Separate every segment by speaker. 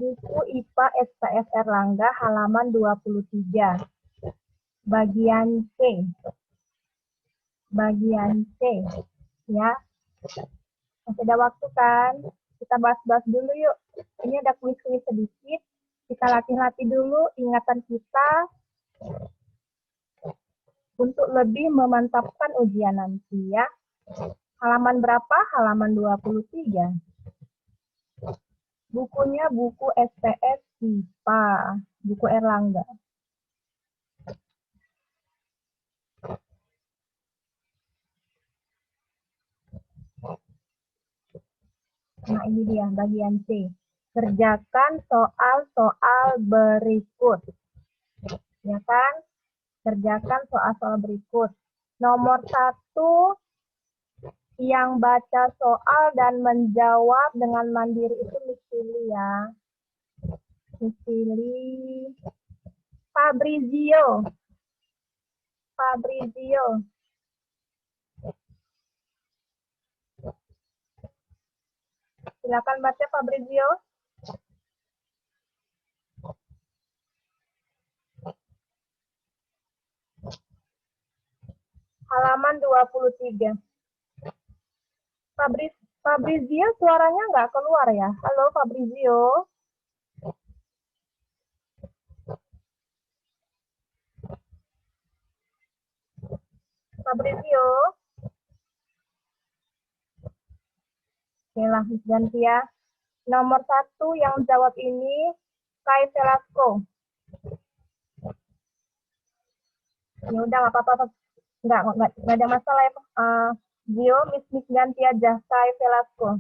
Speaker 1: Buku IPA SPF Erlangga halaman 23. Bagian C. Bagian C. Ya. Masih ada waktu kan? Kita bahas-bahas dulu yuk. Ini ada kuis-kuis sedikit. Kita latih-latih dulu ingatan kita untuk lebih memantapkan ujian nanti ya. Halaman berapa? Halaman 23. Bukunya buku SPF IPA, buku Erlangga. Nah, ini dia bagian C. Kerjakan soal-soal berikut. Ya kan? Kerjakan soal-soal berikut. Nomor 1, yang baca soal dan menjawab dengan mandiri itu Miss Lili ya. Miss Lili. Fabrizio. Fabrizio. Silakan baca Fabrizio. Halaman 23. Fabrizio suaranya nggak keluar ya? Halo Fabrizio. Fabrizio. Oke lah, ganti ya. Nomor 1 yang jawab ini Kai Velasco. Ya udah nggak apa-apa, nggak ada masalah ya. Gio, Miss ganti aja Kai Velasco.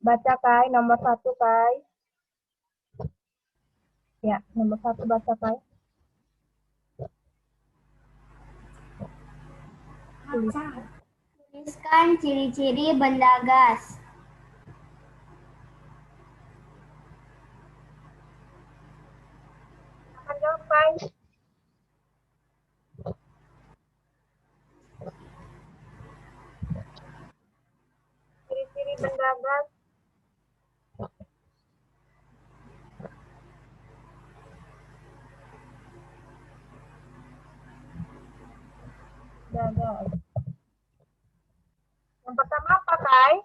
Speaker 1: Baca Kai, nomor 1 Kai. Ya, nomor 1 baca Kai.
Speaker 2: Tuliskan ciri-ciri benda gas.
Speaker 1: Akan jawab Kai. Ciri-ciri benda gas. Gas. Yang pertama apa Kai?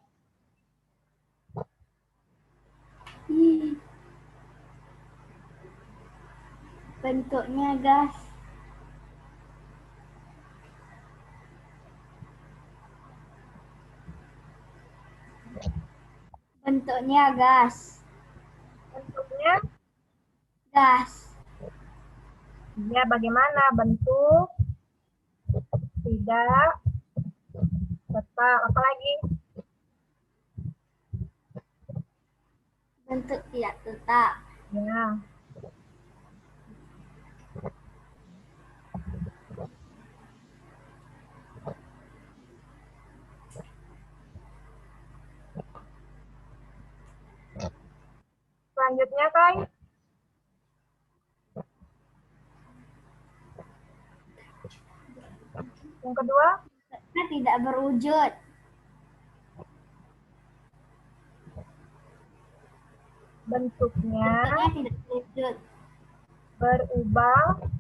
Speaker 2: Bentuknya gas. Bentuknya gas.
Speaker 1: Bentuknya
Speaker 2: Gas.
Speaker 1: ya bagaimana bentuk? Tidak tetap. Apa lagi?
Speaker 2: Bentuk tidak tetap.
Speaker 1: Ya. Selanjutnya Kai. Yang kedua?
Speaker 2: Bentuknya tidak berwujud.
Speaker 1: Bentuknya
Speaker 2: tidak berwujud.
Speaker 1: Berubah.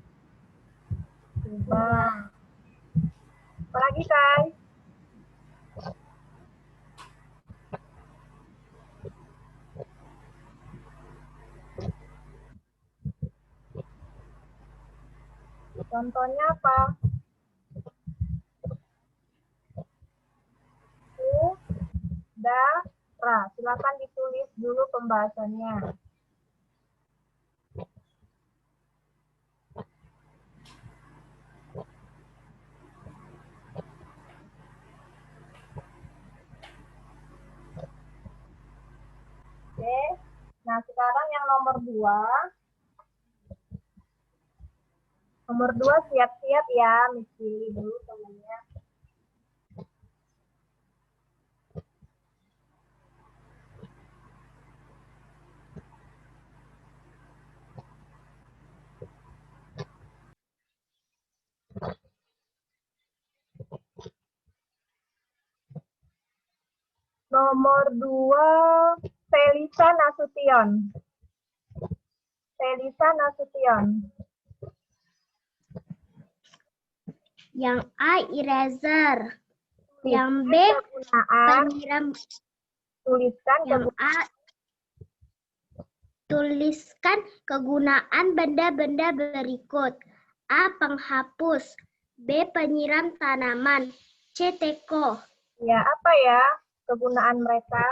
Speaker 1: Apa lagi Kai? Contohnya apa? Udara. Silakan ditulis dulu pembahasannya. Oke. Nah, sekarang yang nomor 2. Nomor 2 siap-siap ya, Miss pilih dulu temennya. Nomor 2, Felisa Nasution. Felisa Nasution.
Speaker 3: Yang A, eraser. Yang B,
Speaker 1: Penggunaan,
Speaker 3: penyiram.
Speaker 1: tuliskan
Speaker 3: Yang A, tuliskan kegunaan benda-benda berikut. A, penghapus. B, penyiram tanaman. C, teko.
Speaker 1: ya apa ya kegunaan mereka?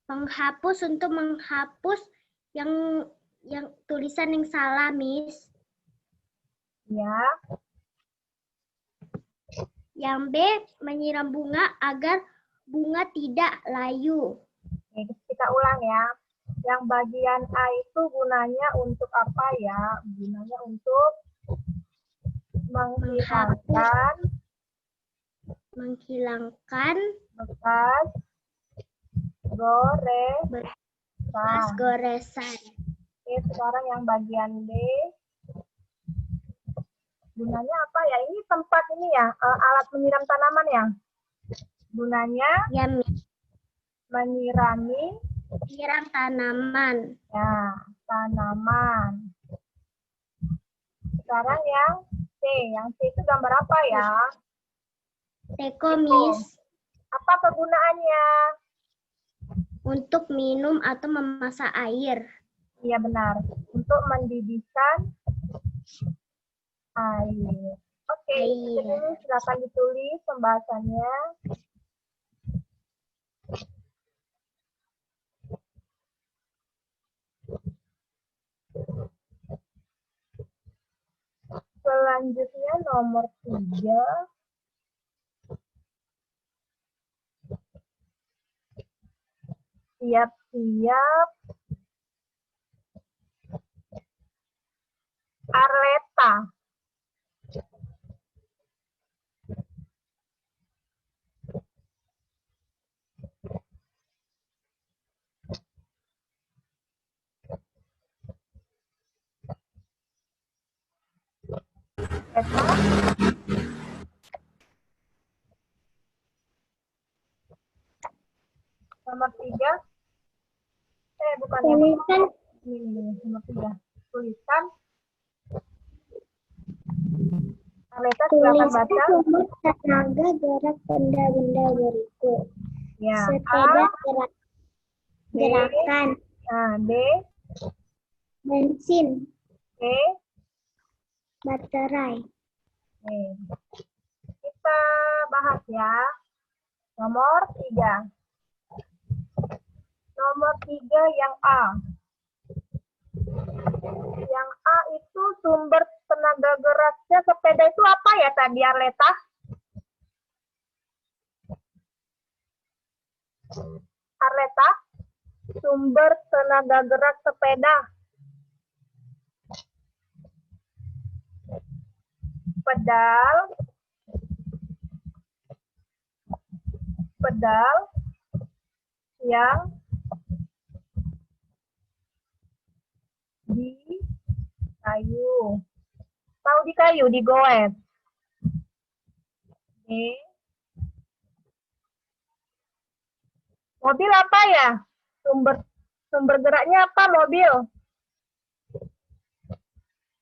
Speaker 3: Penghapus untuk menghapus yang tulisan yang salah, Miss.
Speaker 1: Ya,
Speaker 3: Yang B, menyiram bunga agar bunga tidak layu.
Speaker 1: oke, kita ulang ya. Yang bagian A itu gunanya untuk apa ya? Gunanya untuk
Speaker 3: Menghilangkan
Speaker 1: bekas
Speaker 3: bekas goresan.
Speaker 1: Oke, sekarang yang bagian B. Gunanya apa ya? Ini tempat ini ya, alat menyiram tanaman ya. Gunanya
Speaker 3: Ya, Miss.
Speaker 1: menyiram
Speaker 3: Tanaman.
Speaker 1: ya, tanaman. Sekarang yang C. Yang C itu gambar apa ya?
Speaker 3: Teko, Miss.
Speaker 1: Apa kegunaannya?
Speaker 3: Untuk minum atau memasak air.
Speaker 1: Iya benar. Untuk mendidihkan air. Oke,
Speaker 3: Air.
Speaker 1: jadi silakan ditulis pembahasannya. Selanjutnya nomor 3. Siap-siap Arleta. Eta. Nomor 3. Bukan yang
Speaker 3: Tulisan
Speaker 1: ini, nomor 3. Tuliskan. Arleta silakan baca.
Speaker 3: sumber tenaga gerak benda-benda berikut.
Speaker 1: Ya.
Speaker 3: Sepeda
Speaker 1: A,
Speaker 3: gerakan,
Speaker 1: B,
Speaker 3: bensin,
Speaker 1: C,
Speaker 3: baterai.
Speaker 1: Oke. Kita bahas ya. Nomor 3. Nomor 3 yang A. Yang A itu sumber tenaga geraknya sepeda itu apa ya tadi, Arleta? Arleta, sumber tenaga gerak sepeda. Pedal yang di kayu. Tahu di kayu, digoes. Oke. Mobil apa ya? Sumber geraknya apa mobil?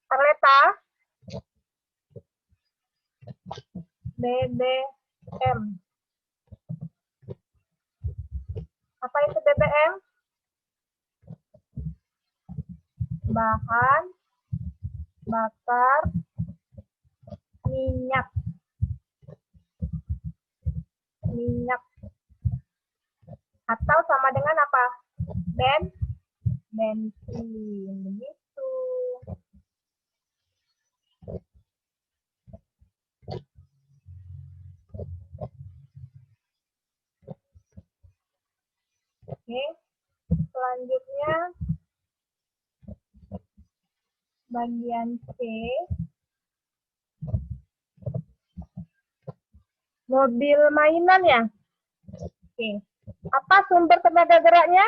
Speaker 1: Arleta? BBM. Apa itu BBM? Bahan bakar minyak. Atau sama dengan apa? Bensin. Begitu. Oke. Selanjutnya bagian C. Mobil mainan ya? Oke. Apa sumber tenaga geraknya?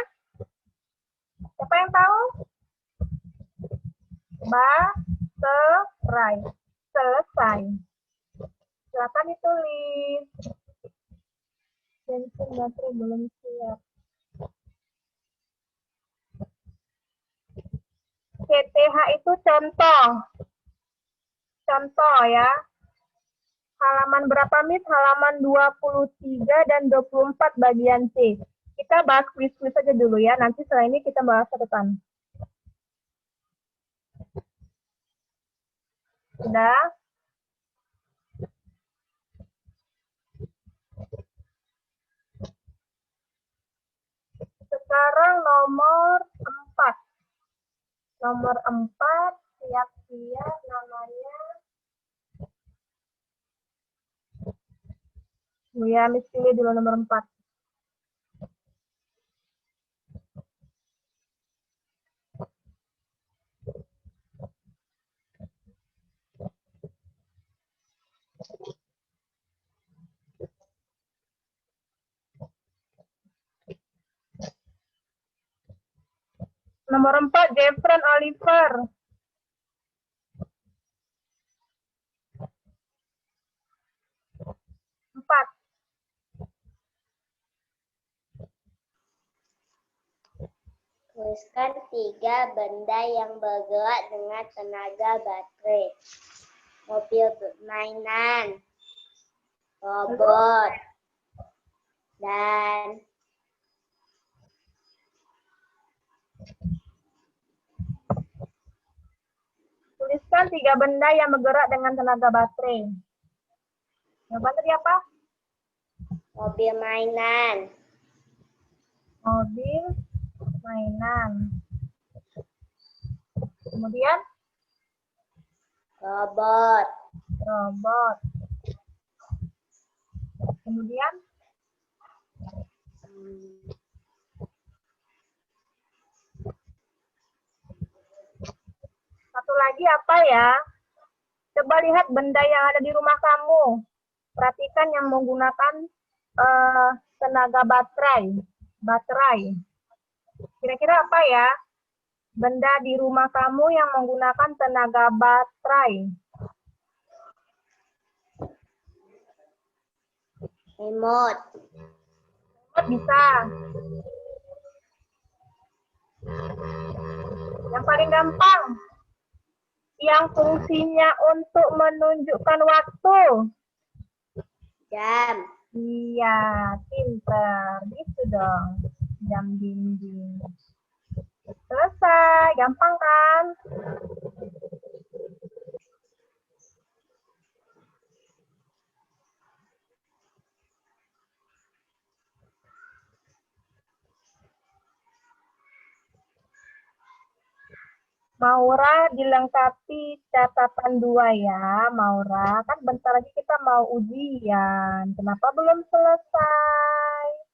Speaker 1: Siapa yang tahu? Baterai. Selesai. Silakan ditulis. Bensin baterai belum siap. CTH itu contoh. Contoh ya. Halaman berapa, Miss? Halaman 23 dan 24 bagian C. Kita bahas kuis-kuis aja dulu ya. Nanti setelah ini kita bahas catatan. Sudah? Sekarang nomor 4. Nomor 4, siap-siap namanya. Ya, Miss pilih dulu nomor 4. Nomor 4, Jeffrey Oliver. Empat.
Speaker 3: Tuliskan 3 benda yang bergerak dengan tenaga baterai. Mobil mainan, robot, dan
Speaker 1: Tuliskan 3 benda yang bergerak dengan tenaga baterai. Jawaban tadi apa?
Speaker 3: mobil mainan,
Speaker 1: Mobil mainan. Kemudian
Speaker 3: robot,
Speaker 1: robot. Kemudian satu lagi apa ya? Coba lihat benda yang ada di rumah kamu. Perhatikan yang menggunakan tenaga baterai. Kira-kira apa ya? Benda di rumah kamu yang menggunakan tenaga baterai.
Speaker 3: remote,
Speaker 1: Bisa. Yang paling gampang. Yang fungsinya untuk menunjukkan waktu.
Speaker 3: jam,
Speaker 1: Iya, pinter. Gitu dong. Jam dinding. Selesai. Gampang kan? Maura dilengkapi catatan 2 ya, Maura. Kan bentar lagi kita mau ujian. Kenapa belum selesai?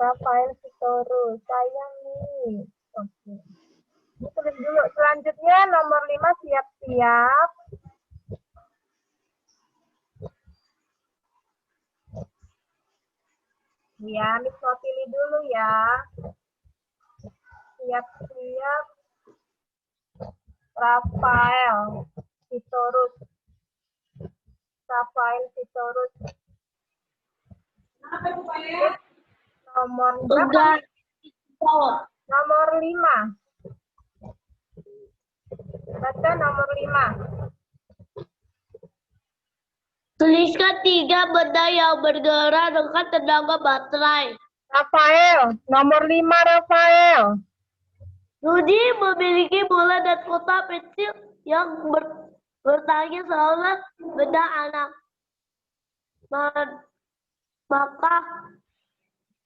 Speaker 1: Rafael Sitorus, sayang nih. Oke. Tulis dulu. Selanjutnya nomor 5 siap-siap. Ya, Miss mau pilih dulu ya. Siap-siap. Rafael Sitorus. Nomor berapa? Nomor 5. Baca nomor 5.
Speaker 3: tuliskan 3 benda yang bergerak dengan tenaga baterai.
Speaker 1: Rafael, nomor 5 Rafael.
Speaker 3: Rudi memiliki bola dan kotak pensil yang bertanya seolah benda anak. Maka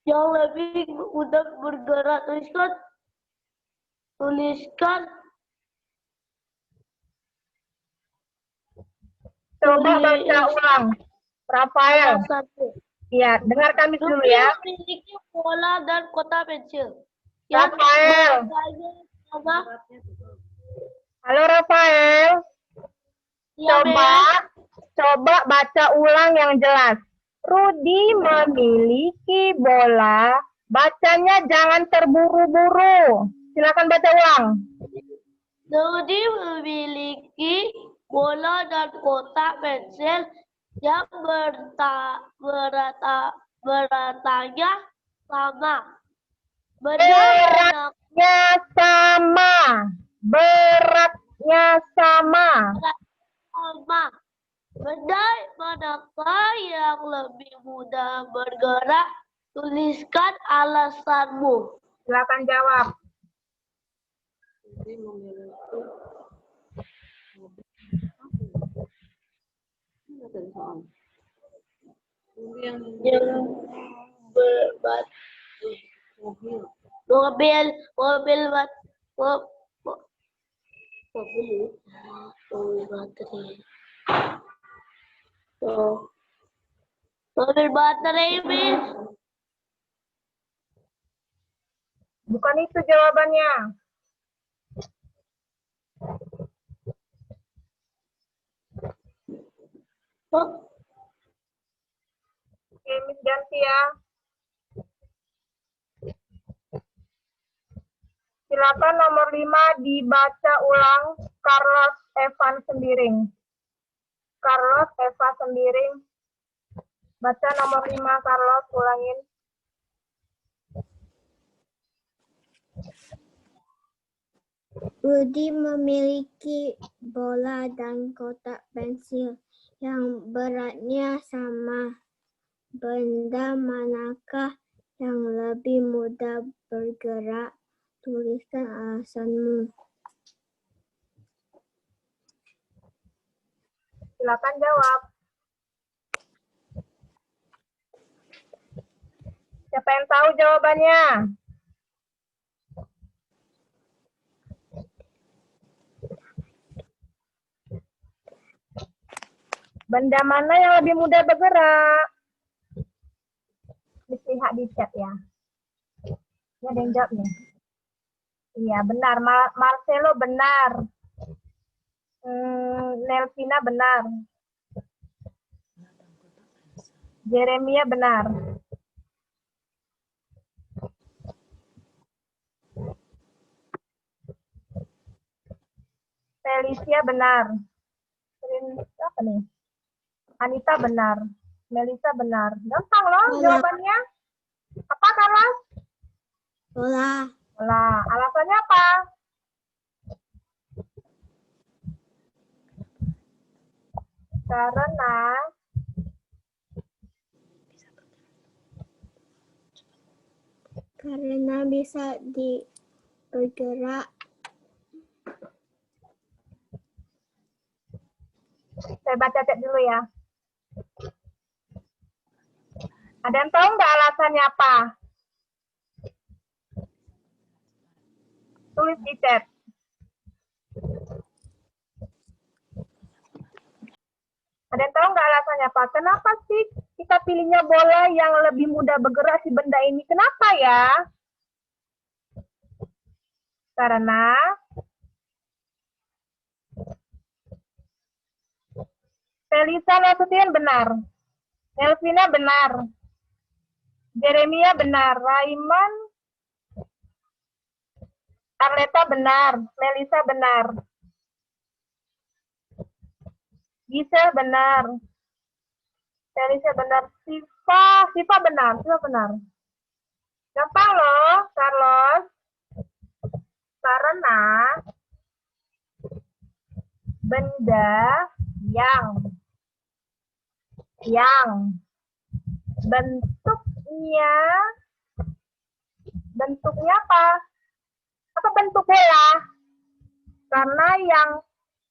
Speaker 3: yang lebih mudah bergerak. Tuliskan
Speaker 1: Coba baca ulang. Rafael.
Speaker 3: satu.
Speaker 1: Iya, dengarkan Miss dulu
Speaker 3: Rudi
Speaker 1: ya.
Speaker 3: memiliki bola dan kotak pensil.
Speaker 1: Rafael.
Speaker 3: bertanya sama
Speaker 1: Halo Rafael. Coba baca ulang yang jelas. Rudi memiliki bola. Bacanya jangan terburu-buru. Silakan baca ulang.
Speaker 3: Rudi memiliki bola dan kotak pensil yang beratanya sama. Benda anak
Speaker 1: Beratnya sama. sama.
Speaker 3: Sama. Benda manakah yang lebih mudah bergerak? Tuliskan alasanmu.
Speaker 1: Silakan jawab.
Speaker 3: Yang berbat mobil baterai. Mobil baterai, Miss.
Speaker 1: Bukan itu jawabannya.
Speaker 3: Oh,
Speaker 1: Oke, Miss ganti ya. Silakan nomor 5 dibaca ulang Carlos Evan Sembiring. Carlos Eva Sembiring. Baca nomor 5 Carlos, ulangin.
Speaker 3: Budi memiliki bola dan kotak pensil yang beratnya sama. Benda manakah yang lebih mudah bergerak? Tuliskan alasanmu.
Speaker 1: Silakan jawab. Siapa yang tahu jawabannya? Benda mana yang lebih mudah bergerak? Lihat di chat ya. Ini ada yang jawab nih. Iya, benar. Marcelo benar. Nelvina benar. Jeremia benar. Felicia benar. Apa nih? Anita benar. Melisa benar. Gampang loh jawabannya. Apa, Carlos?
Speaker 3: Bola.
Speaker 1: Bola. Alasannya apa?
Speaker 3: Karena bisa bergerak.
Speaker 1: Saya baca chat dulu ya. Ada yang tahu nggak alasannya apa? Tulis di chat. Ada yang tahu nggak alasannya apa? Kenapa sih kita pilihnya bola yang lebih mudah bergerak si benda ini? Kenapa ya? Karena Felisa Nasution benar. Nelvina benar. Jeremia benar. Raiman Arleta benar. Melisa benar. Gisel benar. Felisa benar. Siva benar. Siva benar. Gampang loh, Carlos. Karena benda yang bentuknya apa? Apa bentuk bola?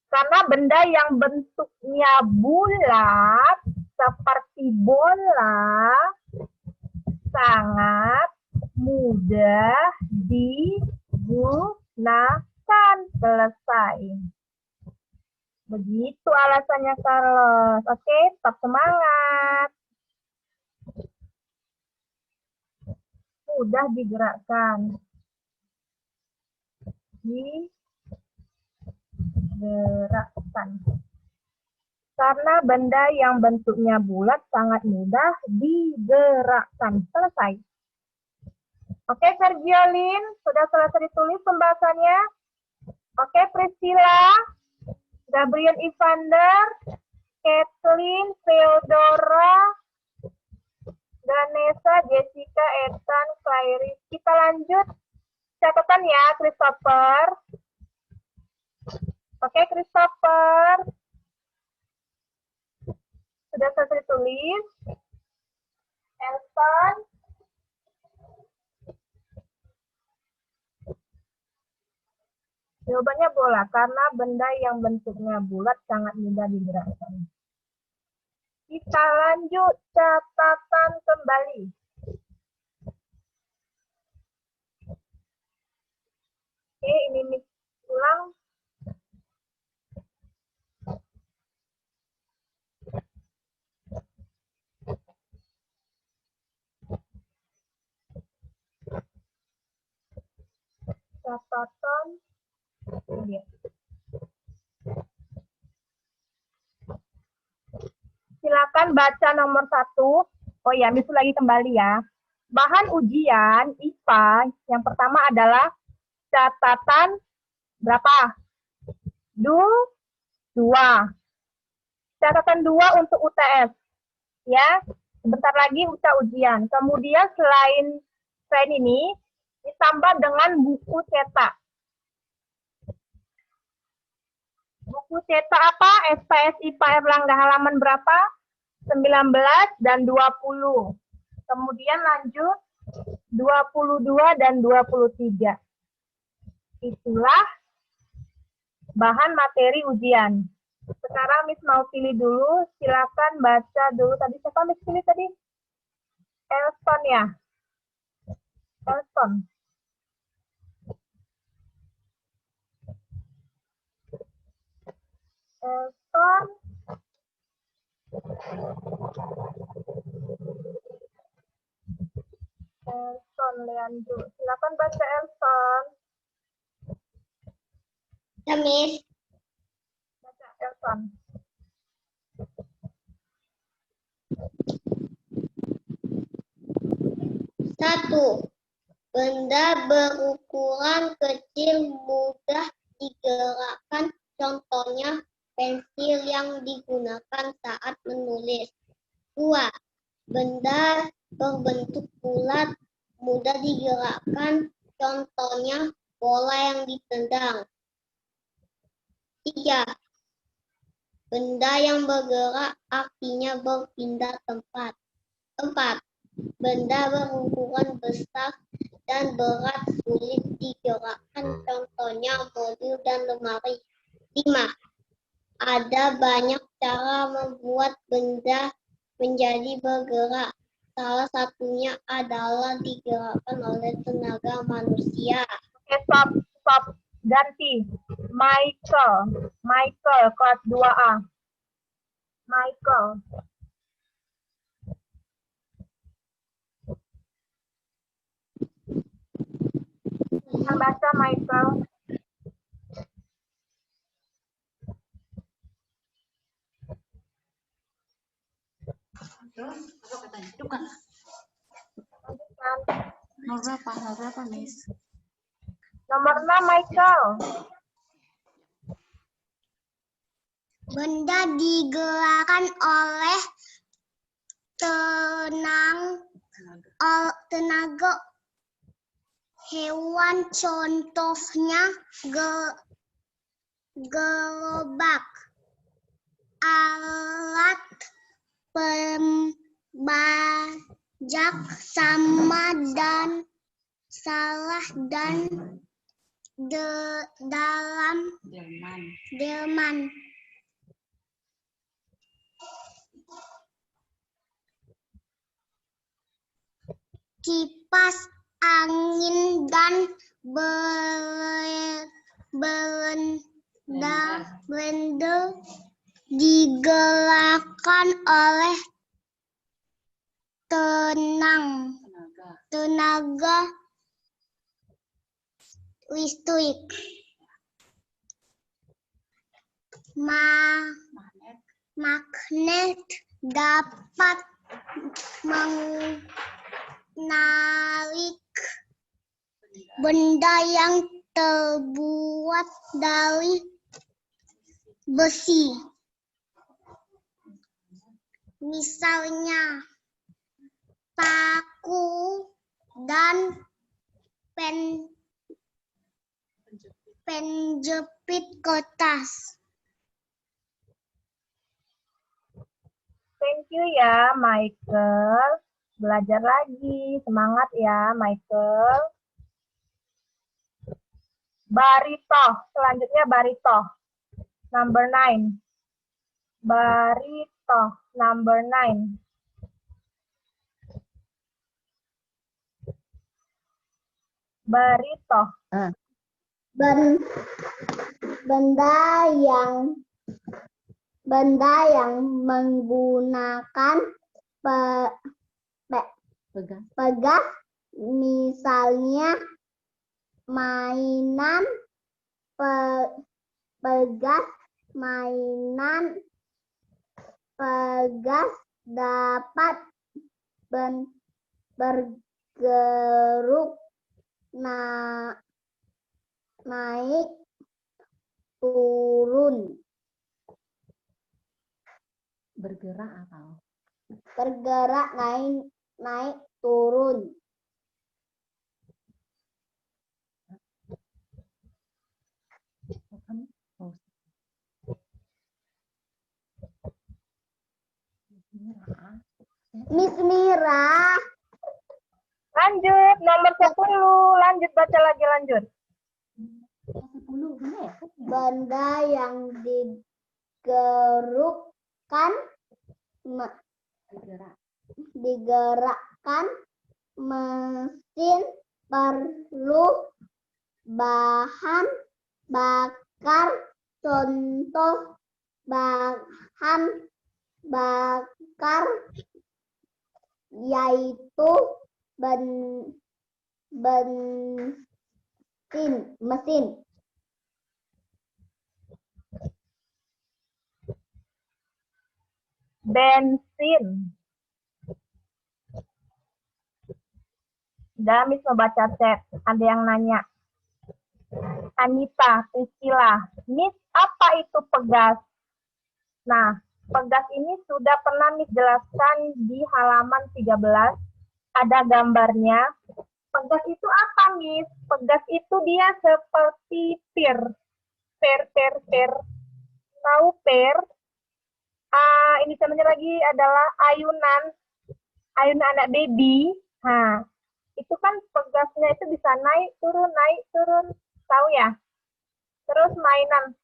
Speaker 1: Karena benda yang bentuknya bulat seperti bola sangat mudah digunakan. Selesai. Begitu alasannya Carlos. Oke, tetap semangat. Mudah digerakkan. Karena benda yang bentuknya bulat sangat mudah digerakkan. Selesai. Oke, Sergiolin, sudah selesai ditulis pembahasannya? Oke, Priscilla, Gabriel Evander, Kathleen, Theodora, Ganesha, Jessica, Ethan, Clarice. Kita lanjut. Catatan ya, Christopher. Oke, Christopher. Sudah selesai tulis? Elson? Jawabannya bola, karena benda yang bentuknya bulat sangat mudah digerakkan. Kita lanjut catatan kembali. Oke, ini ulang. Catatan. Ini. Silakan baca nomor 1. Oh ya, Miss lagi kembali ya. Bahan ujian IPA yang pertama adalah catatan berapa? 2. Catatan 2 untuk UTS. Ya, sebentar lagi ujian. Kemudian selain ini, ditambah dengan buku cetak. Buku cetak apa? SPS IPA Erlangga halaman berapa? 19 dan 20. Kemudian lanjut 22 dan 23. Itulah bahan materi ujian. Sekarang Miss mau pilih dulu. Silakan baca dulu. Tadi siapa Miss pilih tadi? Elson ya? Elson. Elson. Elson Leandro. Silakan baca Elson.
Speaker 3: Ya, Miss.
Speaker 1: Baca Elson.
Speaker 3: Satu, benda berukuran kecil mudah digerakkan. Contohnya pensil yang digunakan saat menulis. 2. Benda berbentuk bulat mudah digerakkan. Contohnya bola yang ditendang. 3. Benda yang bergerak artinya berpindah tempat. 4. Benda berukuran besar dan berat sulit digerakkan. Contohnya mobil dan lemari. 5. Ada banyak cara membuat benda menjadi bergerak. Salah satunya adalah digerakkan oleh tenaga manusia.
Speaker 1: Oke, stop. Ganti. Michael, kelas 2A. Michael. Kita baca Michael.
Speaker 4: Terus apa katanya? Itu kan
Speaker 1: Lanjutkan.
Speaker 4: nomor berapa, Miss?
Speaker 1: Nomor 6, Michael.
Speaker 3: Benda digerakkan oleh tenaga hewan, contohnya gerobak, alat pembajak, sama dan salah dan dalam delman. Kipas angin dan blender digerakkan oleh tenaga listrik. Magnet dapat menarik benda yang terbuat dari besi. Misalnya paku dan Penjepit kertas.
Speaker 1: Thank you ya, Michael. Belajar lagi. Semangat ya, Michael. Barito. Selanjutnya barito. Number 9. Barito. Number 9. Barito.
Speaker 3: Benda yang menggunakan pegas, misalnya mainan pegas dapat bergeruk naik turun.
Speaker 4: Bergerak atau
Speaker 3: Bergerak naik turun. Miss Mira.
Speaker 1: Lanjut, nomor 10. Lanjut, baca lagi, lanjut.
Speaker 4: 10 benar ya?
Speaker 3: Benda yang digerakkan mesin perlu bahan bakar. Contoh bahan bakar yaitu mesin.
Speaker 1: Bensin. Udah, Miss mau baca chat. Ada yang nanya. Anita, Priscila. Miss, apa itu pegas? Nah, pegas ini sudah pernah Miss jelaskan di halaman 13. Ada gambarnya. Pegas itu apa, Miss? Pegas itu dia seperti pir. Per. Tahu per? Ini namanya lagi adalah ayunan anak baby. Nah, itu kan pegasnya itu bisa naik turun. Tahu ya? Terus mainan.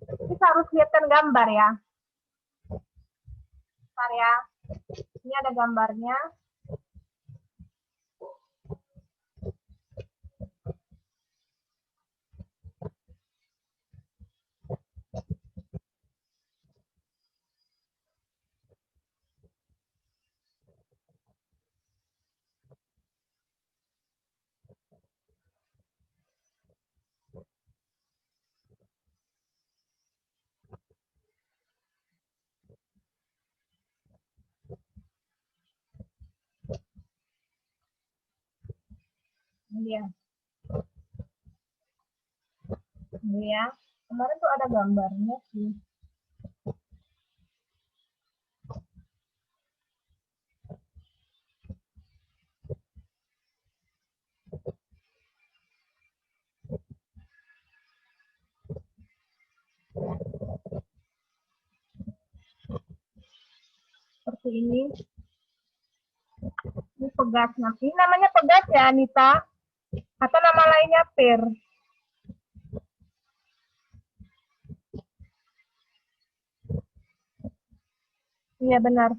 Speaker 1: Kita harus lihatkan gambar ya. Bentar ya. Ini ada gambarnya. Ini dia. Ini ya. Kemarin tuh ada gambarnya sih. Seperti ini. Ini pegasnya. Ini namanya pegas ya, Anita? Atau nama lainnya per? Iya, benar.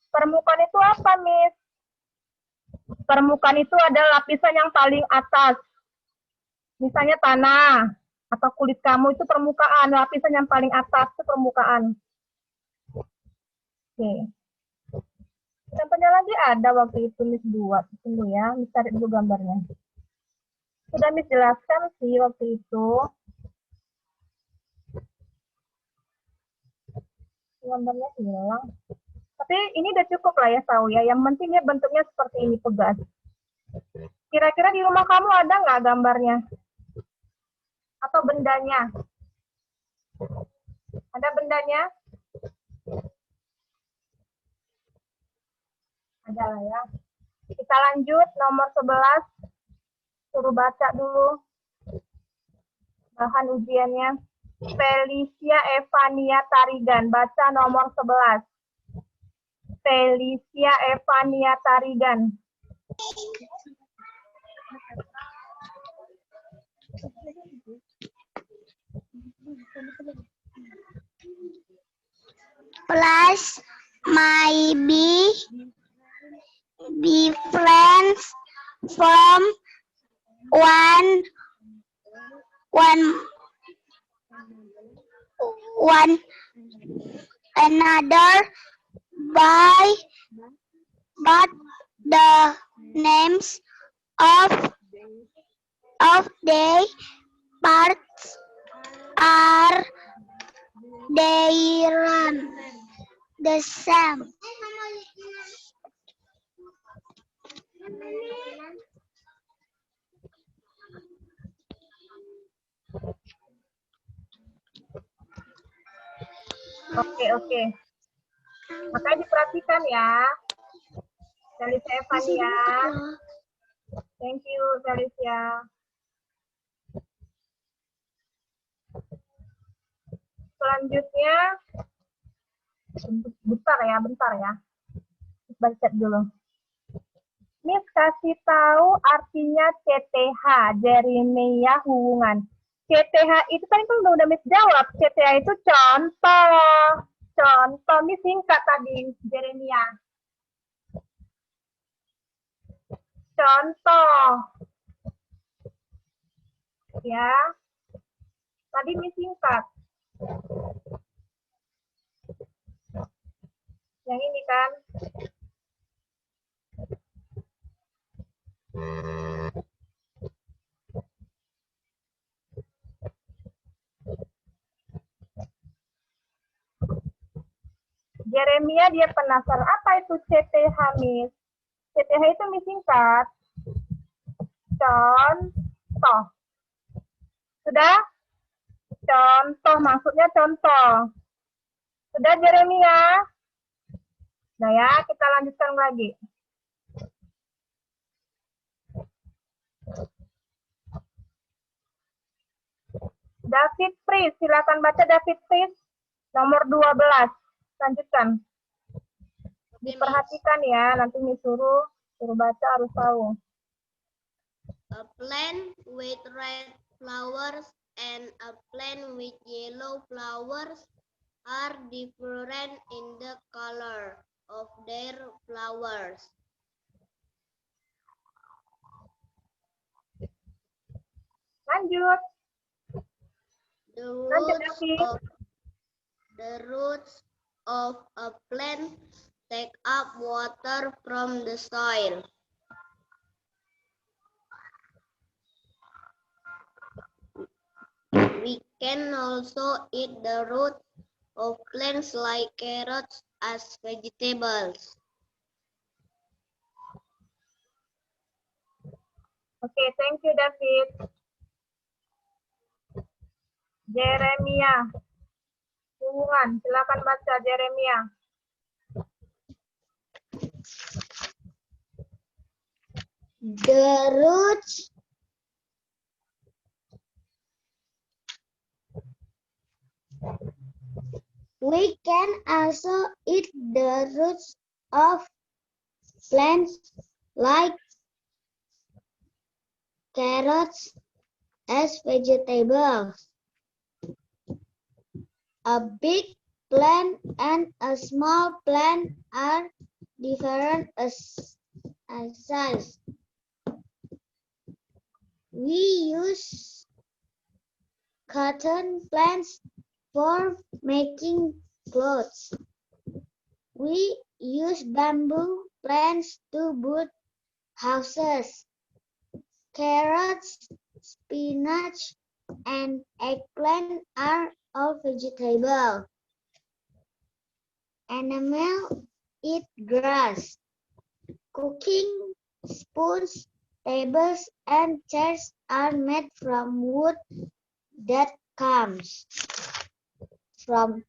Speaker 1: Permukaan itu apa, Miss? Permukaan itu adalah lapisan yang paling atas. Misalnya tanah atau kulit kamu itu permukaan. Lapisan yang paling atas itu permukaan. Oke. Contohnya lagi ada waktu itu Miss buat. Tunggu ya, Miss cari dulu gambarnya. Sudah Miss jelaskan sih waktu itu. Gambarnya hilang. Tapi ini udah cukup lah ya tahu ya. Yang penting dia bentuknya seperti ini, pegas. Kira-kira di rumah kamu ada nggak gambarnya? Atau bendanya? Ada bendanya? Ada lah ya. Kita lanjut nomor 11. Suruh baca dulu. Bahan ujiannya. Felicia Evania Tarigan. Baca nomor 11. Felicia Evania Tarigan.
Speaker 3: Plus maybe be friends from one another by but the names of the parts are they the same.
Speaker 1: Oke. Makanya diperhatikan ya. Felicia Evania. Thank you, Felicia. Selanjutnya, bentar ya. Baca dulu. Miss kasih tahu artinya CTH, Jeremia hubungan. CTH itu kan udah Miss jawab. CTH itu contoh. Contoh, Miss singkat tadi, Jeremia. Contoh. Ya. Tadi Miss singkat. Yang ini kan. Jeremia dia penasaran apa itu CTH, Miss? CTH itu Miss singkat. Contoh. Sudah? Contoh maksudnya contoh. Sudah Jeremia? Nah ya, kita lanjutkan lagi. David Pris, silakan baca David Pris nomor 12. Lanjutkan. Diperhatikan ya, nanti suruh baca harus tahu.
Speaker 3: A plant with red flowers and a plant with yellow flowers are different in the color of their flowers.
Speaker 1: Lanjut.
Speaker 3: The roots of a plant take up water from the soil. We can also eat the root of plants like carrots as vegetables.
Speaker 1: Okay, thank you, David. Jeremia. Hubungan, silakan baca Jeremia.
Speaker 3: The roots we can also eat the roots of plants like carrots as vegetables. A big plant and a small plant are different as size. We use cotton plants for making clothes. We use bamboo plants to build houses. Carrots, spinach, and eggplant are all vegetables. Animals eat grass. Cooking spoons, tables, and chairs are made from wood that comes from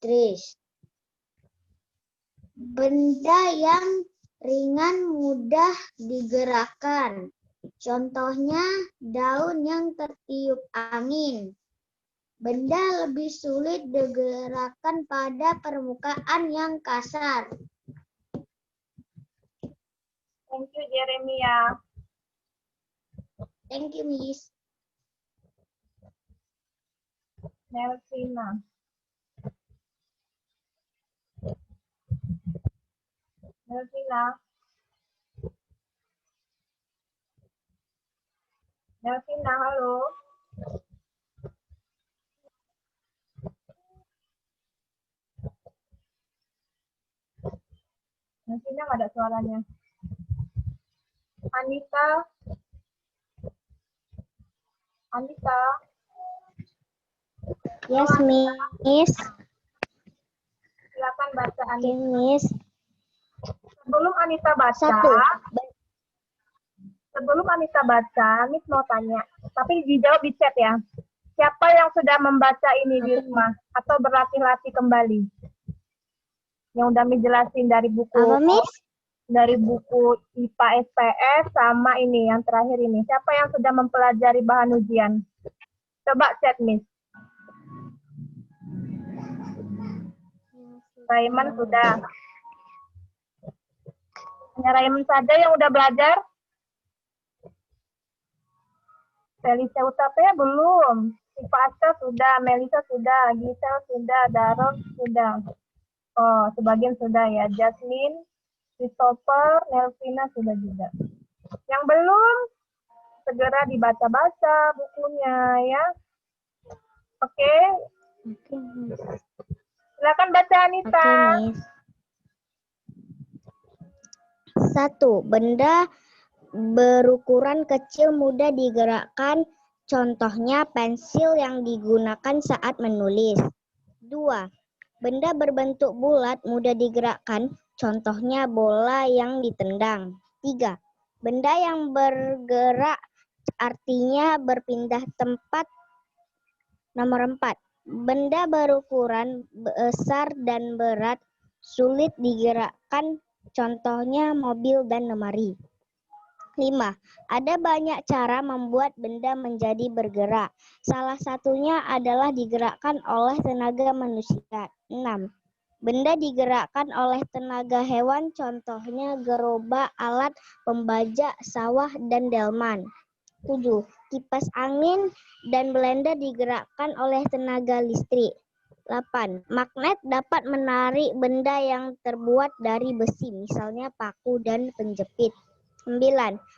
Speaker 3: trees. Benda yang ringan mudah digerakkan. Contohnya daun yang tertiup angin. Benda lebih sulit digerakkan pada permukaan yang kasar.
Speaker 1: Thank you, Jeremia.
Speaker 3: Thank you, Miss.
Speaker 1: Melvina. Melvina. Melvina, halo. Melvina nggak ada suaranya. Anita. Anita.
Speaker 3: Yes, Miss.
Speaker 1: Silakan baca
Speaker 3: Oke,
Speaker 1: Anita.
Speaker 3: Miss.
Speaker 1: Sebelum Anita baca,
Speaker 3: 1.
Speaker 1: Miss mau tanya. Tapi dijawab di chat ya. Siapa yang sudah membaca ini di rumah atau berlatih-latih kembali? Yang udah menjelasin dari buku
Speaker 3: Apa, Miss?
Speaker 1: dari buku IPA SPS sama ini yang terakhir ini. Siapa yang sudah mempelajari bahan ujian? Coba chat, Miss. Raiman sudah. Hanya Raiman saja yang udah belajar? Felicia Utapaya belum. Siva Aska sudah, Melisa sudah, Gisel sudah, Daron sudah. Oh, sebagian sudah ya. Jasmine, Christopher, Nelvina sudah juga. Yang belum, segera dibaca-baca bukunya ya. Oke,
Speaker 3: Oke, Miss.
Speaker 1: silakan baca Anita.
Speaker 3: Oke, Miss. 1. Benda berukuran kecil mudah digerakkan, contohnya pensil yang digunakan saat menulis. 2. Benda berbentuk bulat mudah digerakkan, contohnya bola yang ditendang. 3. Benda yang bergerak artinya berpindah tempat. Nomor 4. Benda berukuran besar dan berat sulit digerakkan, contohnya mobil dan lemari. 5. Ada banyak cara membuat benda menjadi bergerak. Salah satunya adalah digerakkan oleh tenaga manusia. 6. Benda digerakkan oleh tenaga hewan, contohnya gerobak, alat pembajak sawah, dan delman. 7. Kipas angin dan blender digerakkan oleh tenaga listrik. 8. Magnet dapat menarik benda yang terbuat dari besi, misalnya paku dan penjepit. 9.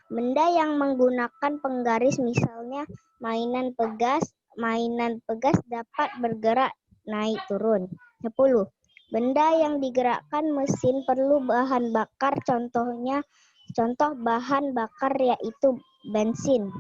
Speaker 3: Benda yang menggunakan penggaris, misalnya mainan pegas dapat bergerak naik turun. 10. Benda yang digerakkan mesin perlu bahan bakar, contoh bahan bakar yaitu bensin.